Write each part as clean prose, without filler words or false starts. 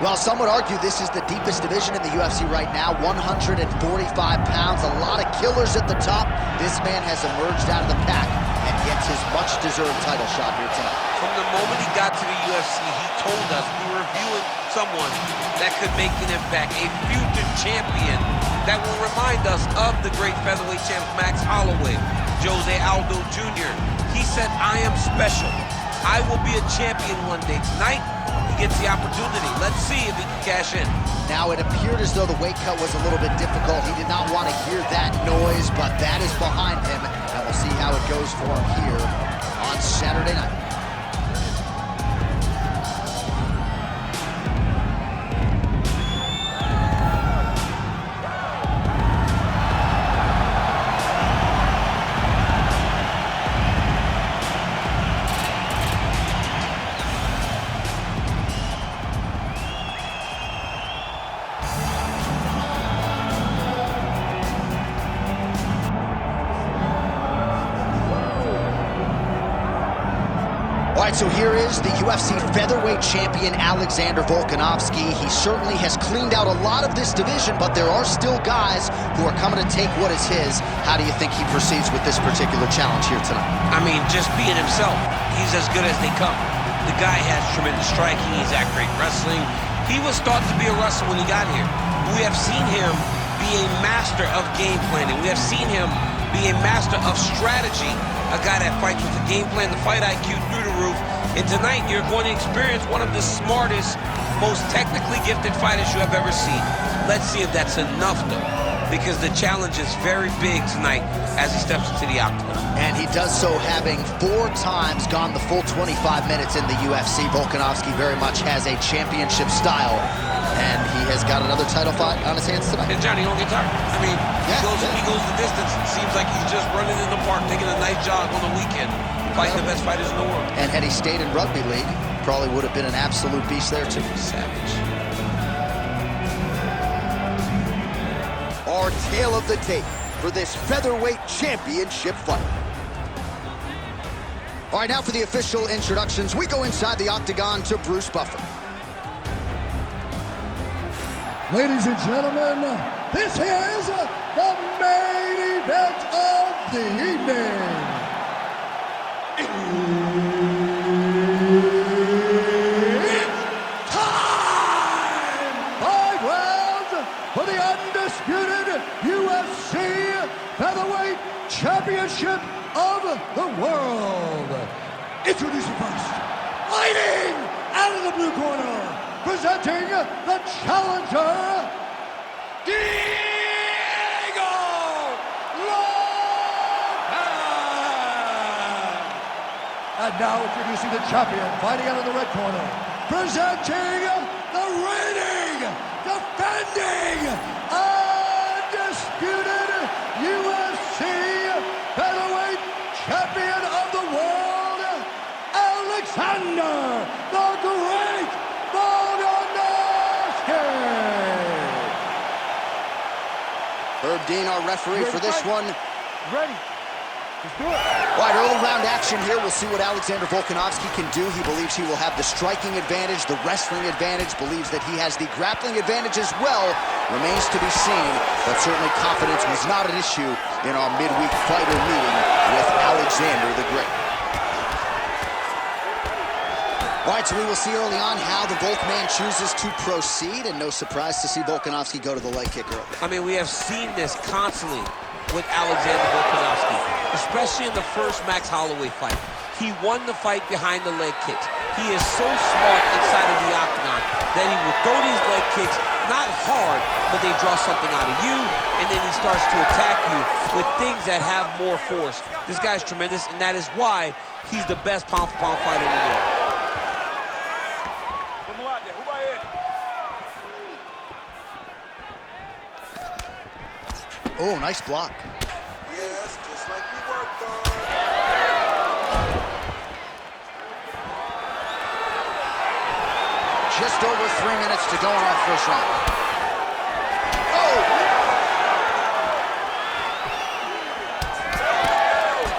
Well, some would argue this is the deepest division in the UFC right now, 145 pounds, a lot of killers at the top. This man has emerged out of the pack and gets his much-deserved title shot here tonight. From the moment he got to the UFC, he told us we were viewing someone that could make an impact, a future champion that will remind us of the great featherweight champ Max Holloway, Jose Aldo Jr. He said, I am special. I will be a champion one day. Tonight, he gets the opportunity. Let's see if he can cash in. Now, it appeared as though the weight cut was a little bit difficult. He did not want to hear that noise, but that is behind him, and we'll see how it goes for him here on Saturday night. All right, so here is the UFC featherweight champion, Alexander Volkanovski. He certainly has cleaned out a lot of this division, but there are still guys who are coming to take what is his. How do you think he proceeds with this particular challenge here tonight? I mean, just being himself. He's as good as they come. The guy has tremendous striking. He's at great wrestling. He was thought to be a wrestler when he got here. We have seen him be a master of game planning. We have seen him be a master of strategy. A guy that fights with a game plan, the fight IQ through the roof. And tonight, you're going to experience one of the smartest, most technically gifted fighters you have ever seen. Let's see if that's enough, though, because the challenge is very big tonight as he steps into the octagon. And he does so having 4 times gone the full 25 minutes in the UFC. Volkanovski very much has a championship style, and he has got another title fight on his hands tonight. And Johnny, don't get tired. I mean, he goes the distance. It seems like he's just running in the park, taking a nice jog on the weekend, fighting the best fighters in the world. And had he stayed in rugby league, probably would have been an absolute beast there too. Savage. Our tale of the tape for this featherweight championship fight. All right, now for the official introductions, we go inside the octagon to Bruce Buffer. Ladies and gentlemen, this is the main event of the evening. It's time! 5 rounds for the undisputed UFC Featherweight Championship of the world. Introducing first, fighting out of the blue corner, presenting the challenger, Diego Lopes! And now introducing the champion, fighting out of the red corner, presenting the reigning, defending, undisputed UFC featherweight champion of the world, Alexander the Great Volkanovski! Herb Dean, our referee for this one. Ready. Let's do it. All right, early round action here. We'll see what Alexander Volkanovski can do. He believes he will have the striking advantage, the wrestling advantage, believes that he has the grappling advantage as well. Remains to be seen, but certainly confidence was not an issue in our midweek fighter meeting with Alexander the Great. All right, so we will see early on how the Volk man chooses to proceed, and no surprise to see Volkanovski go to the leg kick early. I mean, we have seen this constantly with Alexander Volkanovski, especially in the first Max Holloway fight. He won the fight behind the leg kicks. He is so smart inside of the octagon that he will throw these leg kicks, not hard, but they draw something out of you, and then he starts to attack you with things that have more force. This guy's tremendous, and that is why he's the best pound-for-pound fighter in the world. Oh, nice block. Yes, just like we worked on. Just over 3 minutes to go in our first round. Oh!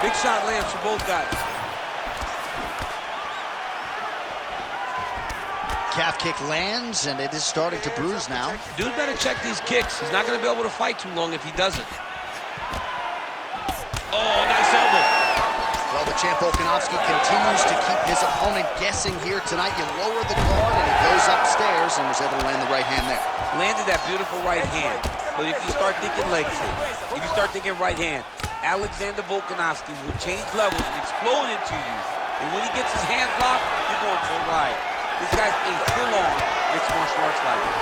Big shot lands for both guys. calf kick lands, and it is starting to bruise now. Dude better check these kicks. He's not going to be able to fight too long if he doesn't. Oh, nice elbow. Well, the champ Volkanovski continues to keep his opponent guessing here tonight. You lower the guard, and he goes upstairs and was able to land the right hand there. Landed that beautiful right hand. But if you start thinking legs here, if you start thinking right hand, Alexander Volkanovski will change levels and explode into you. And when he gets his hands locked, you're going for a ride. This guy's a full-on mixed martial arts fighter.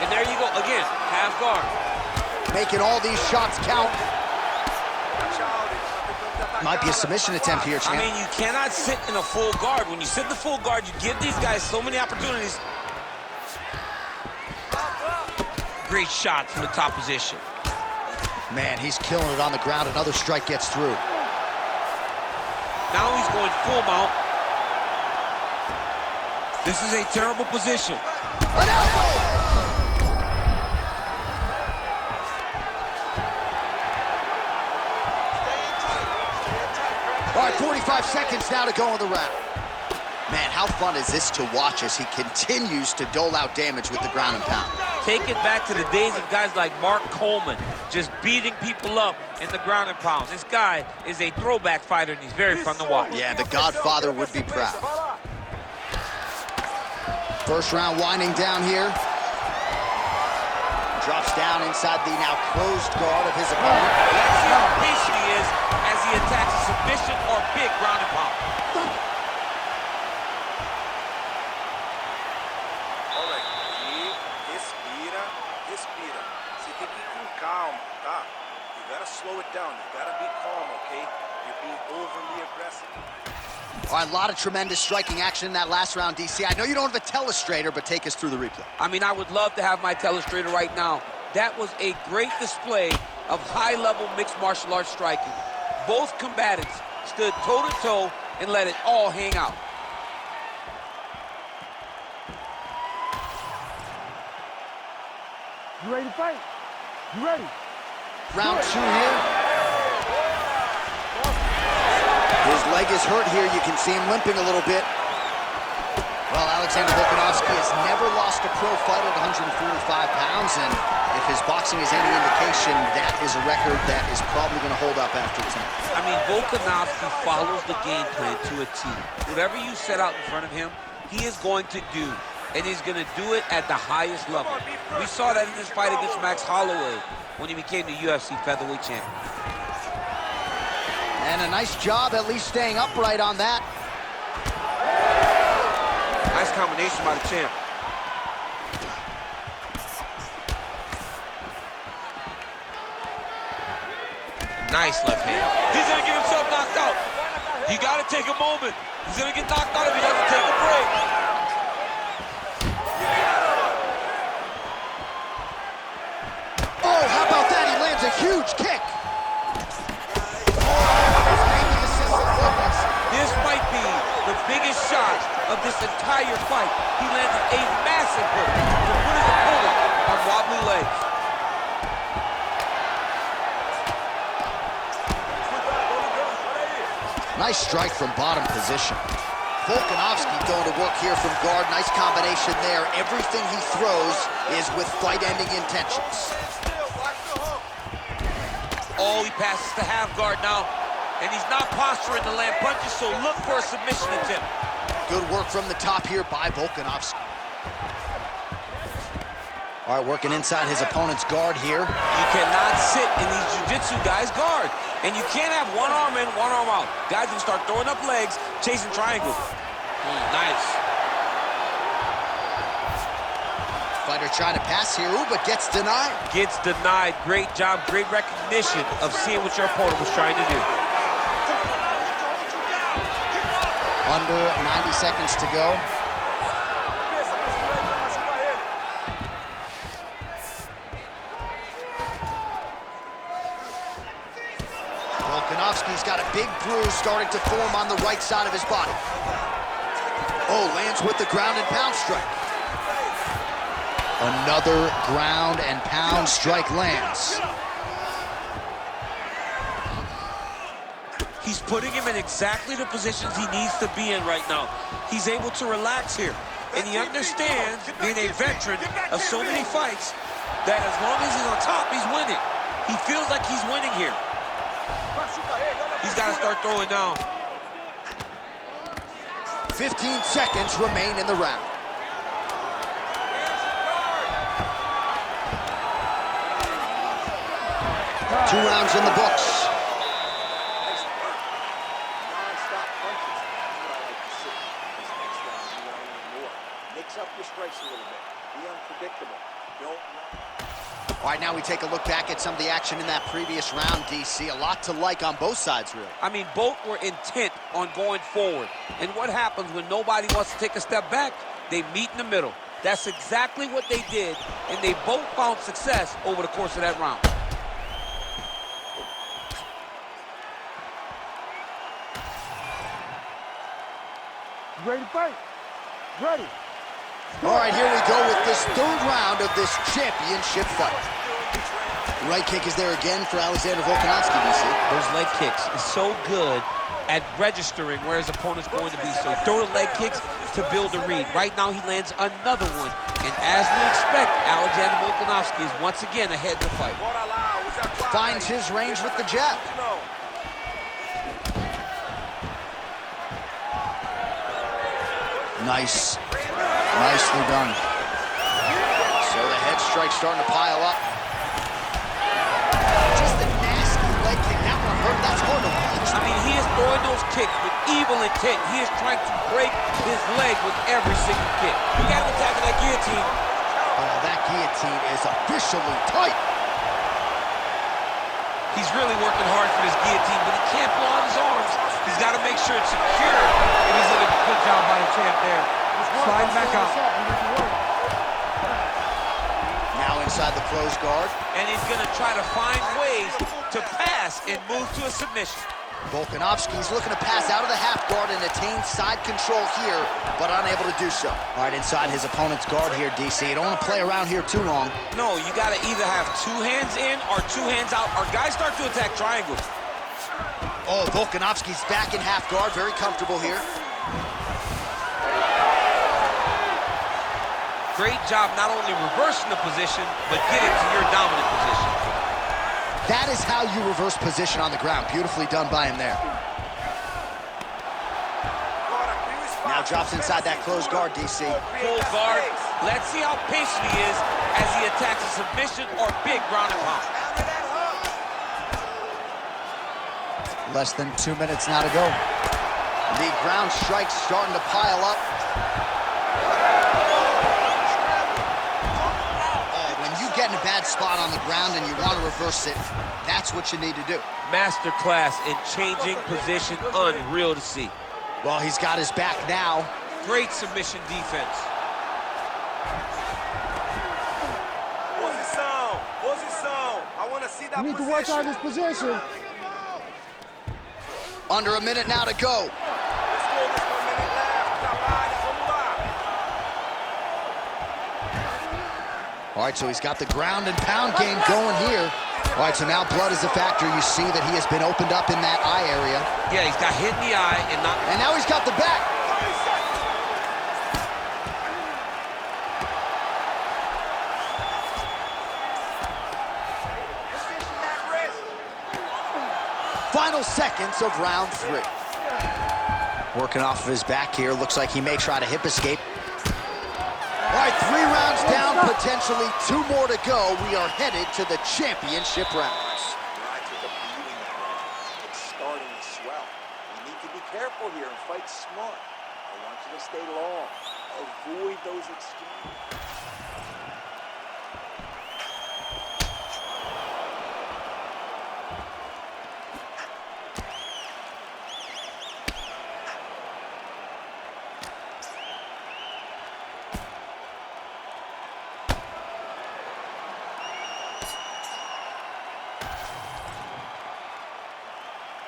And there you go, again, half guard. Making all these shots count. Might be a submission attempt here, champ. I mean, you cannot sit in a full guard. When you sit in the full guard, you give these guys so many opportunities. Great shot from the top position. Man, he's killing it on the ground. Another strike gets through. Now he's going full mount. This is a terrible position. An elbow! All right, 45 seconds now to go in the round. Man, how fun is this to watch as he continues to dole out damage with the ground and pound? Take it back to the days of guys like Mark Coleman, just beating people up in the ground and pound. This guy is a throwback fighter, and he's very fun to watch. Yeah, the Godfather would be proud. First round winding down here. Drops down inside the now closed guard of his opponent. Let's see how patient he is as he attacks a submission or big ground and pound. Olha aqui, respira, respira. Você tem que ir com calma, tá? You gotta slow it down. You gotta be calm, okay? You're being overly aggressive. All right, a lot of tremendous striking action in that last round, DC. I know you don't have a telestrator, but take us through the replay. I mean, I would love to have my telestrator right now. That was a great display of high-level mixed martial arts striking. Both combatants stood toe-to-toe and let it all hang out. You ready to fight? You ready? Round two here. His leg is hurt here. You can see him limping a little bit. Well, Alexander Volkanovski has never lost a pro fight at 145 pounds, and if his boxing is any indication, that is a record that is probably going to hold up after tonight. I mean, Volkanovski follows the game plan to a T. Whatever you set out in front of him, he is going to do, and he's going to do it at the highest level. We saw that in his fight against Max Holloway when he became the UFC featherweight champion. And a nice job at least staying upright on that. Nice combination by the champ. Nice left hand. He's gonna get himself knocked out. You gotta take a moment. He's gonna get knocked out if he doesn't take a break. Oh, how about that? He lands a huge kick. This might be the biggest shot of this entire fight. He landed a massive hook to put his opponent on wobbly legs. Nice strike from bottom position. Volkanovski going to work here from guard. Nice combination there. Everything he throws is with fight-ending intentions. Oh, he passes the half guard now. And he's not posturing to land punches, so look for a submission attempt. Good work from the top here by Volkanovski. All right, working inside his opponent's guard here. You cannot sit in these jiu-jitsu guys' guard. And you can't have one arm in, one arm out. Guys can start throwing up legs, chasing triangles. Nice. Fighter trying to pass here, ooh, but gets denied. Gets denied. Great job, great recognition of seeing what your opponent was trying to do. Under 90 seconds to go. Volkanovski's got a big bruise starting to form on the right side of his body. Oh, lands with the ground and pound strike. Another ground and pound strike lands. He's putting him in exactly the positions he needs to be in right now. He's able to relax here. And he understands, being a veteran of so many fights, that as long as he's on top, he's winning. He feels like he's winning here. He's got to start throwing down. 15 seconds remain in the round. Two rounds in the books. Up your strikes a little bit. Be unpredictable. All right, now we take a look back at some of the action in that previous round, DC. A lot to like on both sides, really. I mean, both were intent on going forward. And what happens when nobody wants to take a step back? They meet in the middle. That's exactly what they did, and they both found success over the course of that round. You ready to fight? Ready. All right, here we go with this third round of this championship fight. Right kick is there again for Alexander Volkanovski, DC. Those leg kicks is so good at registering where his opponent's going to be. So throw the leg kicks to build a read. Right now he lands another one. And as we expect, Alexander Volkanovski is once again ahead in the fight. Finds his range with the jab. Nice. Nicely done. So the head strike starting to pile up. Just a nasty leg kick. That one hurt. That's hard to watch. I mean, he is throwing those kicks with evil intent. He is trying to break his leg with every single kick. You got him attacking that guillotine. Oh, that guillotine is officially tight. He's really working hard for this guillotine, but he can't blow out his arms. He's got to make sure it's secure, and he's doing a good job by the champ there. Sliding back out. Now inside the closed guard. And he's going to try to find ways to pass and move to a submission. Volkanovski's looking to pass out of the half guard and attain side control here, but unable to do so. All right, inside his opponent's guard here, DC. You don't want to play around here too long. No, you got to either have two hands in or two hands out, or guys start to attack triangles. Oh, Volkanovski's back in half guard, very comfortable here. Great job not only reversing the position, but getting to your dominant position. That is how you reverse position on the ground. Beautifully done by him there. Now drops inside that closed guard, DC. Full guard. Let's see how patient he is as he attacks a submission or big ground and pound. Less than 2 minutes now to go. The ground strikes starting to pile up. Get in a bad spot on the ground and you want to reverse it, that's what you need to do. Masterclass in changing position, unreal to see. Well, he's got his back now. Great submission defense. Posição. I want to see that. You need to watch out this position. Under a minute now to go. All right, so he's got the ground and pound game going here. All right, so now blood is a factor. You see that he has been opened up in that eye area. Yeah, he's got hit in the eye and not... And now he's got the back. Final seconds of round 3. Working off of his back here. Looks like he may try to hip escape. All right, 3 rounds down, potentially 2 more to go. We are headed to the championship rounds. It's starting to swell. You need to be careful here and fight smart. I want you to stay long. Avoid those extremes.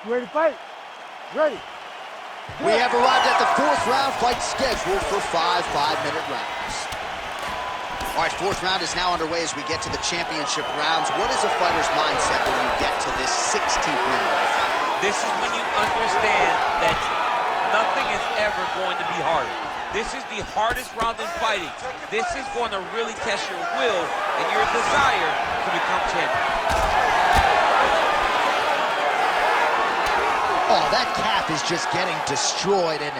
You ready to fight? Ready. We have arrived at the 4th round fight scheduled for 5 5-minute rounds. All right, 4th round is now underway as we get to the championship rounds. What is a fighter's mindset when you get to this 16th minute? This is when you understand that nothing is ever going to be harder. This is the hardest round in fighting. This is going to really test your will and your desire to become champion. Oh, that calf is just getting destroyed, and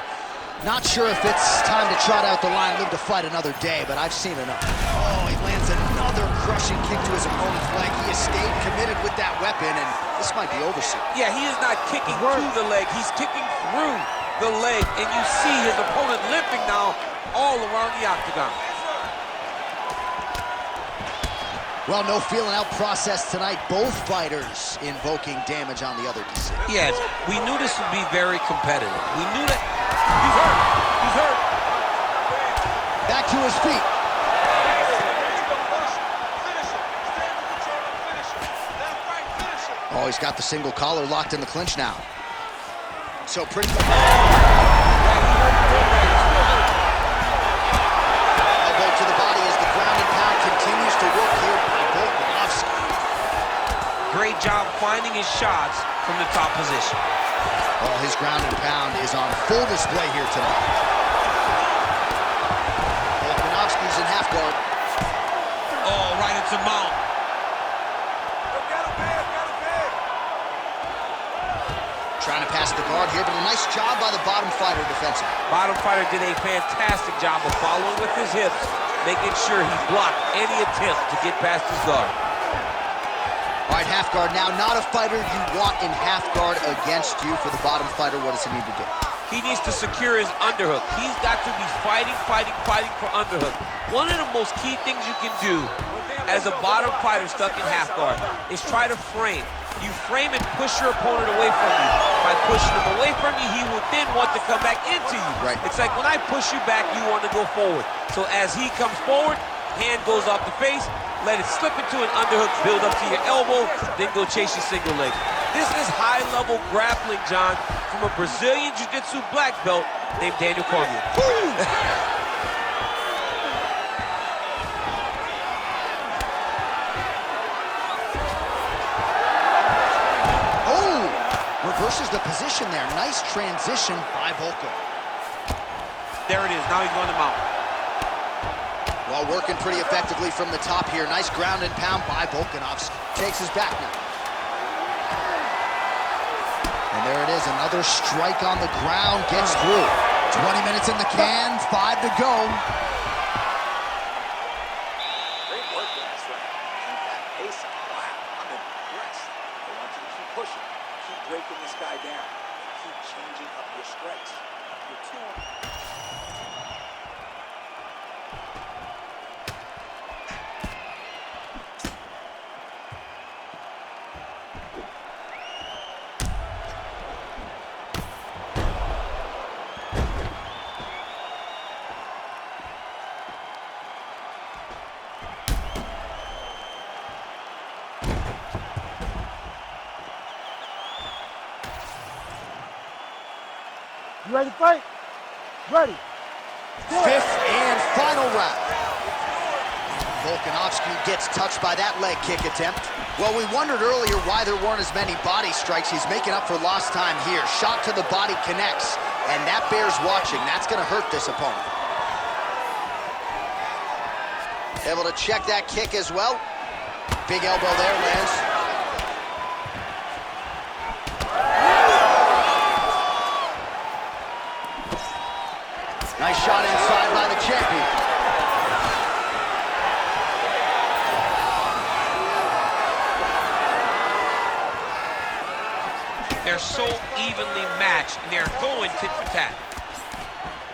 not sure if it's time to trot out the line, live to fight another day, but I've seen enough. Oh, he lands another crushing kick to his opponent's leg. He has stayed committed with that weapon, and this might be over soon. Yeah, he is not kicking to the leg. He's kicking through the leg, and you see his opponent limping now all around the octagon. Well, no feeling out process tonight. Both fighters invoking damage on the other DC. Yes, we knew this would be very competitive. We knew that. He's hurt. He's hurt. Back to his feet. Oh, he's got the single collar locked in the clinch now. So pretty much. Elbow to the body as the ground and pound continues to work here by Volkanovski. Great job finding his shots from the top position. Oh, his ground and pound is on full display here tonight. Volkanovski's in half guard. Oh, right into mount. Trying to pass the guard here, but a nice job by the bottom fighter defensively. Bottom fighter did a fantastic job of following with his hips, making sure he blocked any attempt to get past his guard. All right, half guard now. Not a fighter you want in half guard against you. For the bottom fighter, what does he need to do? He needs to secure his underhook. He's got to be fighting for underhook. One of the most key things you can do as a bottom fighter stuck in half guard is try to frame. You frame and push your opponent away from you. By pushing him away from you, he will then want to come back into you. Right. It's like when I push you back, you want to go forward. So as he comes forward, hand goes off the face, let it slip into an underhook, build up to your elbow, then go chase your single leg. This is high-level grappling, John, from a Brazilian Jiu-Jitsu black belt named Daniel Cormier. Reverses the position there. Nice transition by Volko. There it is. Now he's going to mount. Well, working pretty effectively from the top here. Nice ground and pound by Volkanovski. Takes his back now. And there it is. Another strike on the ground. Gets through. 20 minutes in the can. 5 to go. Great work last round. Keep that pace up. Wow, I'm impressed. I want you to keep pushing. Keep breaking this guy down. Keep changing up your strikes. You're too... You ready to fight? Ready. Fifth and final round. Volkanovski gets touched by that leg kick attempt. Well, we wondered earlier why there weren't as many body strikes. He's making up for lost time here. Shot to the body connects, and that bears watching. That's going to hurt this opponent. Able to check that kick as well. Big elbow there, lands. Nice shot inside by the champion. They're so evenly matched, and they're going tit for tat.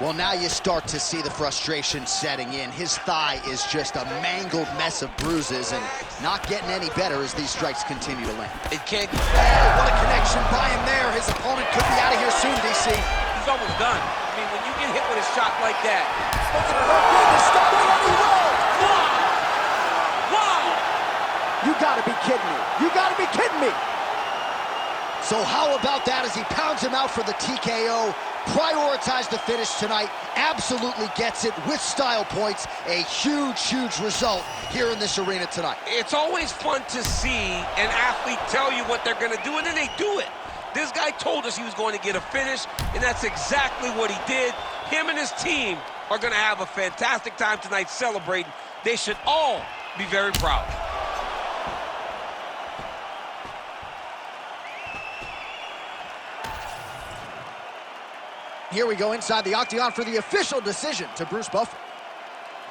Well, now you start to see the frustration setting in. His thigh is just a mangled mess of bruises and not getting any better as these strikes continue to land. It can't. Oh, what a connection by him there. His opponent could be out of here soon, DC. He's almost done. I mean, when you get hit with a shot like that. Wow! You gotta be kidding me. You gotta be kidding me. So how about that as he pounds him out for the TKO? Prioritized the finish tonight. Absolutely gets it with style points. A huge, huge result here in this arena tonight. It's always fun to see an athlete tell you what they're going to do, and then they do it. This guy told us he was going to get a finish, and that's exactly what he did. Him and his team are going to have a fantastic time tonight celebrating. They should all be very proud. Here we go inside the octagon for the official decision to Bruce Buffer.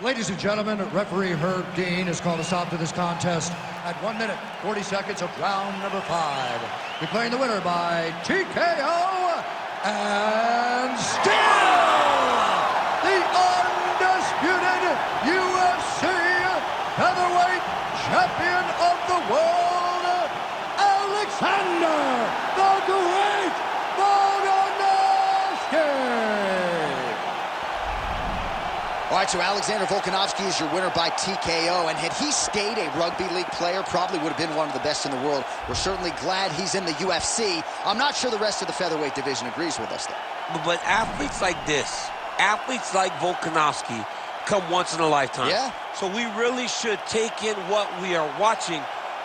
Ladies and gentlemen, referee Herb Dean has called a stop to this contest at 1 minute, 40 seconds of round number 5. Declaring the winner by TKO and still the undisputed UFC featherweight champion of the world, Alexander the Great Volkanovski. All right, so Alexander Volkanovski is your winner by TKO, and had he stayed a rugby league player, probably would have been one of the best in the world. We're certainly glad he's in the UFC. I'm not sure the rest of the featherweight division agrees with us, though. But athletes like this, athletes like Volkanovski, come once in a lifetime. Yeah. So we really should take in what we are watching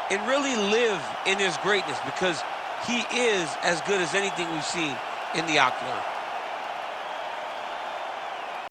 and really live in his greatness, because he is as good as anything we've seen in the octagon.